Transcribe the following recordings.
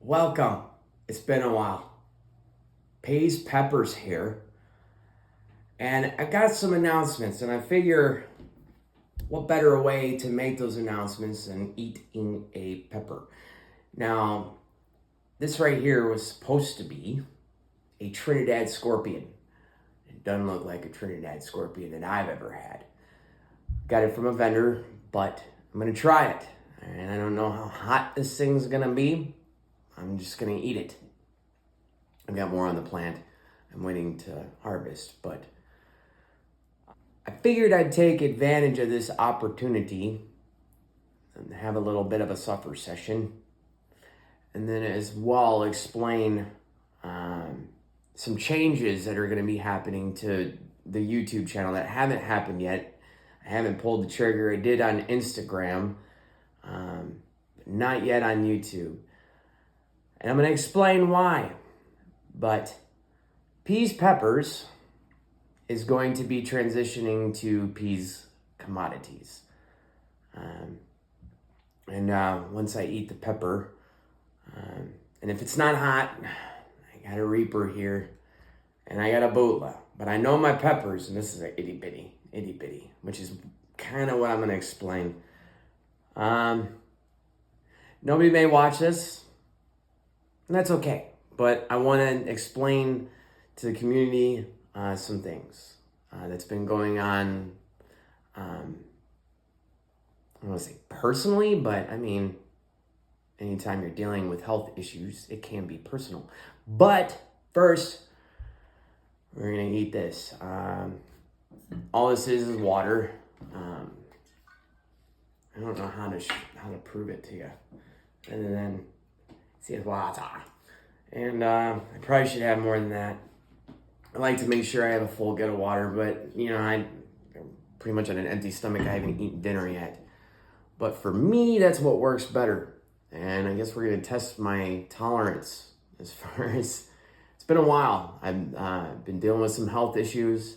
Welcome. It's been a while. Paige Peppers here. And I got some announcements, and I figure what better way to make those announcements than eating a pepper. Now, this right here was supposed to be a Trinidad scorpion. It doesn't look like a Trinidad scorpion that I've ever had. Got it from a vendor, but I'm going to try it. And I don't know how hot this thing's going to be. I'm just going to eat it. I've got more on the plant. I'm waiting to harvest, but I figured I'd take advantage of this opportunity and have a little bit of a suffer session, and then as well explain some changes that are going to be happening to the YouTube channel that haven't happened yet. I haven't pulled the trigger. I did on Instagram, but not yet on YouTube. And I'm going to explain why. But Peas Peppers is going to be transitioning to peas commodities. Once I eat the pepper, and if it's not hot, I got a Reaper here, and I got a Bootla. But I know my peppers, and this is an itty bitty, which is kind of what I'm going to explain. Nobody may watch this, and that's okay. But I want to explain to the community some things that's been going on. I don't want to say personally, but I mean, anytime you're dealing with health issues, it can be personal. But first, we're going to eat this. All this is water. I don't know how to prove it to you. And then, see, it's water. And I probably should have more than that. I like to make sure I have a full gut of water, but I'm pretty much on an empty stomach. I haven't eaten dinner yet. But for me, that's what works better. And I guess we're going to test my tolerance as far as, it's been a while. I've been dealing with some health issues.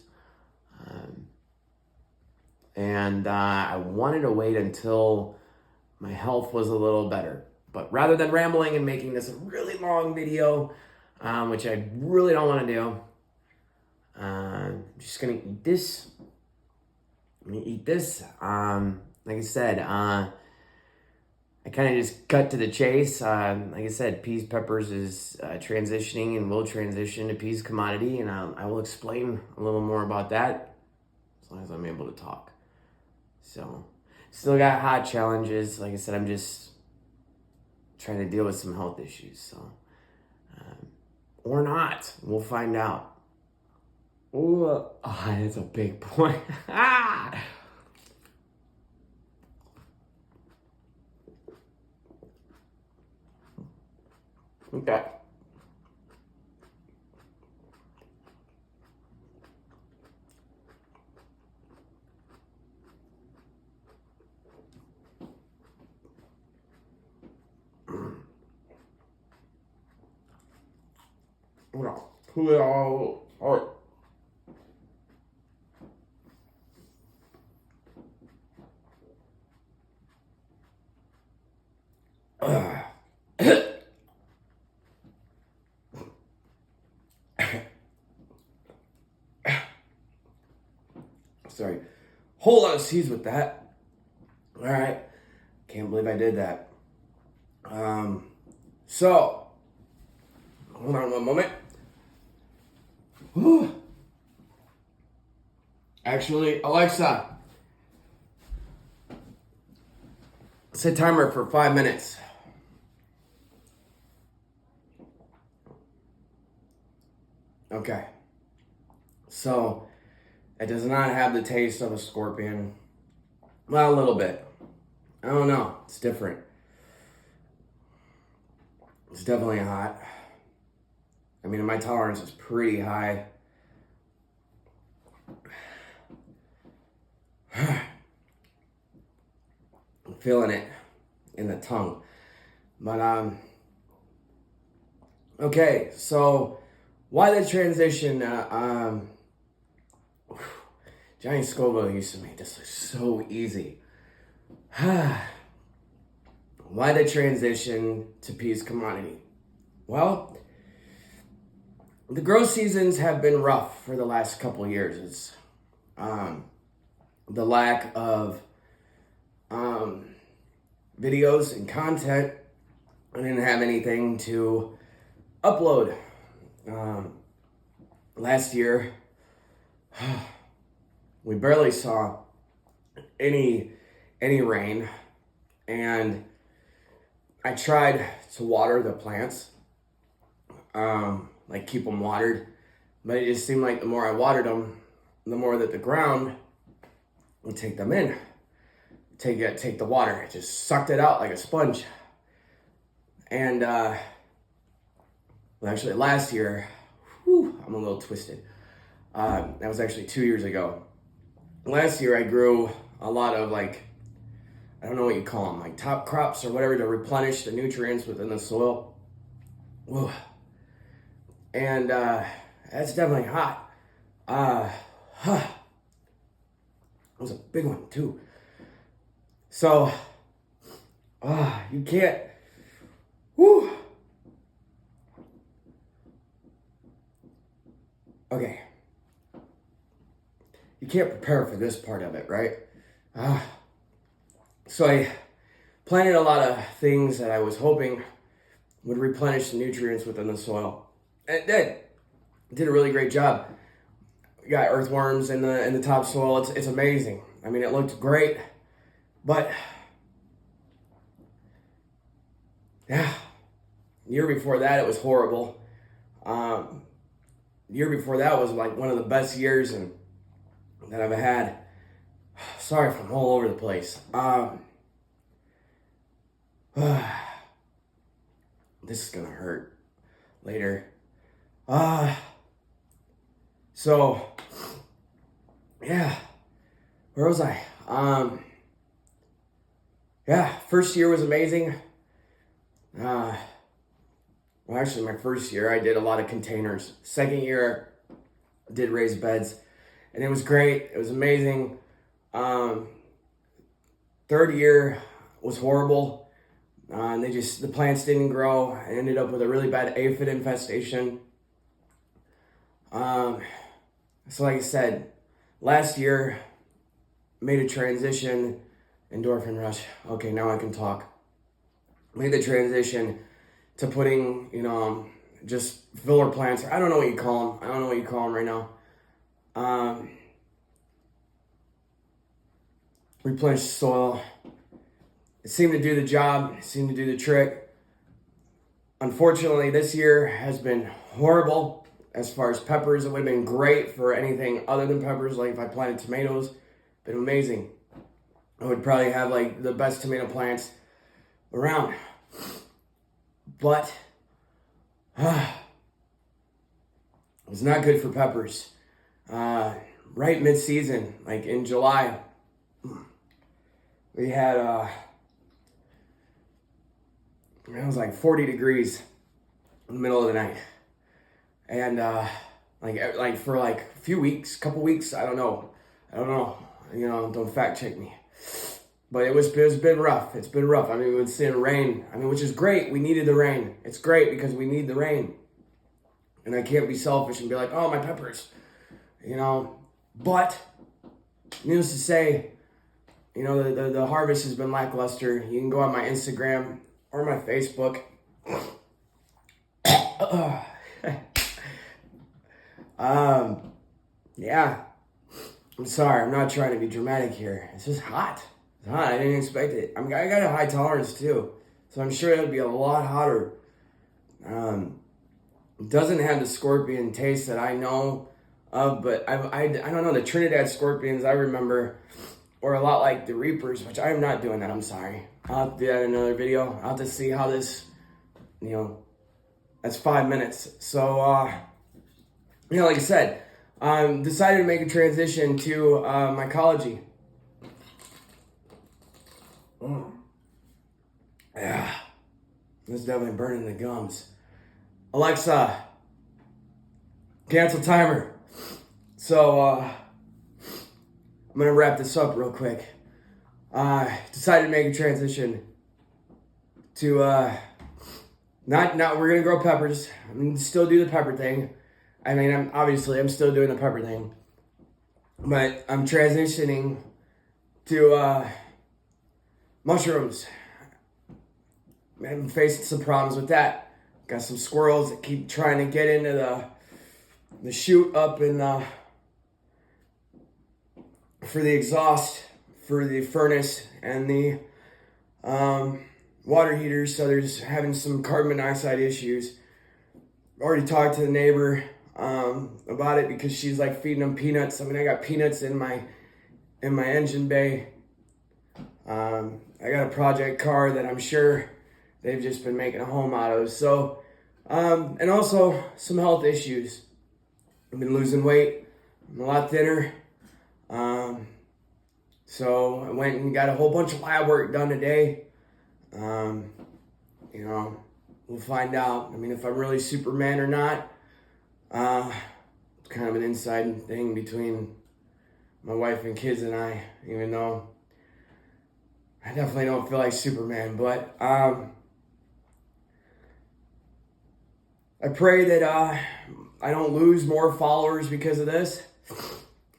And I wanted to wait until my health was a little better. But rather than rambling and making this a really long video, which I really don't want to do, I'm just going to eat this. I'm going to eat this. Like I said, I kind of just cut to the chase. Like I said, Peas Peppers is transitioning and will transition to peas commodity, and I will explain a little more about that as long as I'm able to talk. So, still got hot challenges. Like I said, I'm just trying to deal with some health issues, so or not, we'll find out. Oh, that's a big point. Okay. Pull it all apart. Sorry. Whole lot of seeds with that. All right. Can't believe I did that. So, hold on one moment. Whew. Actually, Alexa, set timer for 5 minutes. Okay. So, it does not have the taste of a scorpion. Well, a little bit. I don't know. It's different. It's definitely hot. I mean, my tolerance is pretty high. I'm feeling it in the tongue. But, okay, so why the transition? Johnny Scoville used to make this look so easy. Why the transition to peas commodity? Well, the growth seasons have been rough for the last couple of years. It's the lack of videos and content. I didn't have anything to upload. Last year, we barely saw any rain, and I tried to water the plants, like keep them watered, but it just seemed like the more I watered them, the more that the ground would take them in, take the water. It just sucked it out like a sponge. And well, actually last year, I'm a little twisted. That was actually 2 years ago. Last year I grew a lot of, like, I don't know what you call them, like top crops or whatever, to replenish the nutrients within the soil. Whoa. And that's definitely hot. It was a big one too. So, you can't, okay. You can't prepare for this part of it, right? So I planted a lot of things that I was hoping would replenish the nutrients within the soil. And it did. It did a really great job. We got earthworms in the topsoil. It's amazing. I mean, it looked great, but yeah, the year before that it was horrible. The year before that was like one of the best years that I've had. Sorry if I'm all over the place. This is gonna hurt later. So yeah, where was I? Yeah, first year was amazing. Well, actually, my first year I did a lot of containers. Second year, I did raised beds, and it was great. It was amazing. Third year was horrible. The plants didn't grow. I ended up with a really bad aphid infestation. So like I said, last year, made a transition, endorphin rush. Okay, now I can talk. Made the transition to putting, just filler plants. I don't know what you call them. Right now. Replenish the soil. It seemed to do the job. It seemed to do the trick. Unfortunately, this year has been horrible as far as peppers. It would have been great for anything other than peppers. Like if I planted tomatoes, been amazing. I would probably have like the best tomato plants around. But it's not good for peppers. Right mid-season, like in July, we had it was like 40 degrees in the middle of the night, and like for like a few weeks, couple weeks, I don't know, don't fact check me, but it's been rough. It's been rough. I mean, we've been seeing rain. I mean, which is great. We needed the rain. It's great because we need the rain, and I can't be selfish and be like, oh, my peppers, But needless to say, the harvest has been lackluster. You can go on my Instagram or my Facebook. Yeah. I'm sorry. I'm not trying to be dramatic here. It's just hot. It's hot. I didn't expect it. I got a high tolerance too, so I'm sure it'll be a lot hotter. It doesn't have the scorpion taste that I know of, but I don't know, the Trinidad scorpions I remember were a lot like the Reapers, which I'm not doing that. I'm sorry. I'll have to do that in another video. I'll have to see how this, that's 5 minutes. So, like I said, decided to make a transition to mycology. Yeah, this is definitely burning the gums. Alexa, cancel timer. So, I'm going to wrap this up real quick. Decided to make a transition to Not we're gonna grow peppers. I'm gonna still do the pepper thing. I mean, I'm still doing the pepper thing, but I'm transitioning to mushrooms. I'm facing some problems with that. Got some squirrels that keep trying to get into the chute up in for the exhaust for the furnace and the water heaters. So there's having some carbon monoxide issues. Already talked to the neighbor about it because she's like feeding them peanuts. I mean, I got peanuts in my engine bay. I got a project car that I'm sure they've just been making a home out of. So, and also some health issues. I've been losing weight. I'm a lot thinner. So I went and got a whole bunch of lab work done today. You know, we'll find out. I mean, if I'm really Superman or not. It's kind of an inside thing between my wife and kids and I, even though I definitely don't feel like Superman. But I pray that I don't lose more followers because of this.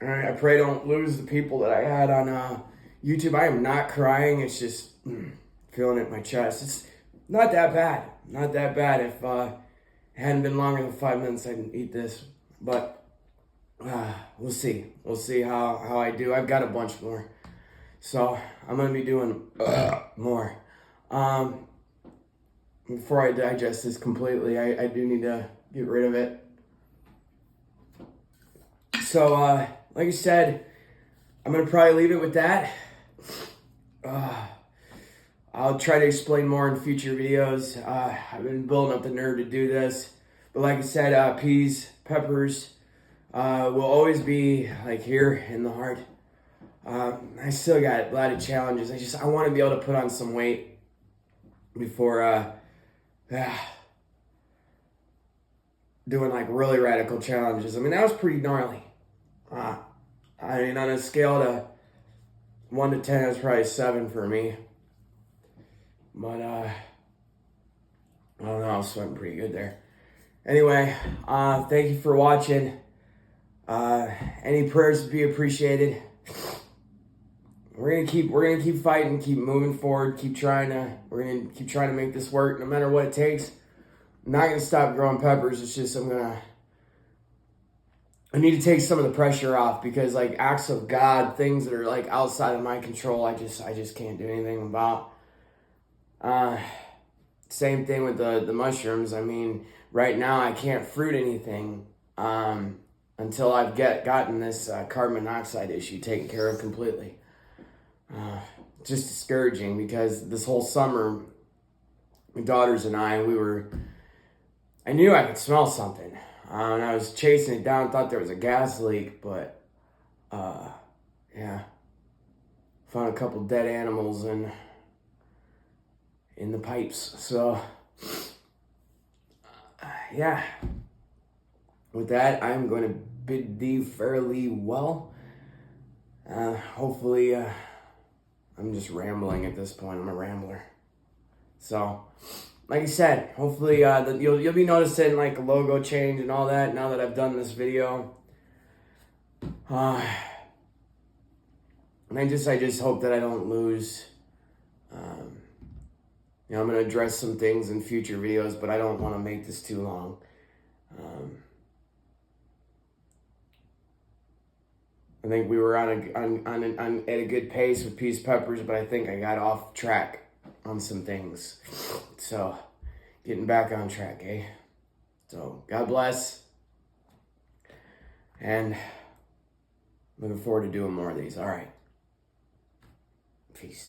I pray I don't lose the people that I had on YouTube. I am not crying. It's just feeling it in my chest. It's not that bad. Not that bad. If it hadn't been longer than 5 minutes, I'd eat this. But we'll see. We'll see how I do. I've got a bunch more. So I'm going to be doing more. Before I digest this completely, I do need to get rid of it. So, like I said, I'm going to probably leave it with that. I'll try to explain more in future videos. I've been building up the nerve to do this. But like I said, peas, peppers will always be like here in the heart. I still got a lot of challenges. I want to be able to put on some weight before doing like really radical challenges. I mean, that was pretty gnarly. I mean, on a scale to 1 to 10, that's probably 7 for me. But I don't know, I was sweating pretty good there. Anyway, thank you for watching. Any prayers would be appreciated. We're gonna keep fighting, keep moving forward, we're gonna keep trying to make this work no matter what it takes. I'm not gonna stop growing peppers. It's just I need to take some of the pressure off because like acts of God, things that are like outside of my control, I just can't do anything about. Same thing with the mushrooms. I mean, right now I can't fruit anything until I've gotten this carbon monoxide issue taken care of completely. Just discouraging because this whole summer, my daughters and I knew I could smell something. And I was chasing it down, thought there was a gas leak, but yeah, found a couple dead animals in the pipes. So yeah, with that, I'm going to bid thee fairly well. Hopefully, I'm just rambling at this point. I'm a rambler. So, like I said, hopefully you'll be noticing like a logo change and all that now that I've done this video. And I just hope that I don't lose. I'm going to address some things in future videos, but I don't want to make this too long. I think we were on at a good pace with peas, peppers, but I think I got off track on some things. So, getting back on track, eh? So, God bless. And looking forward to doing more of these. All right. Peace.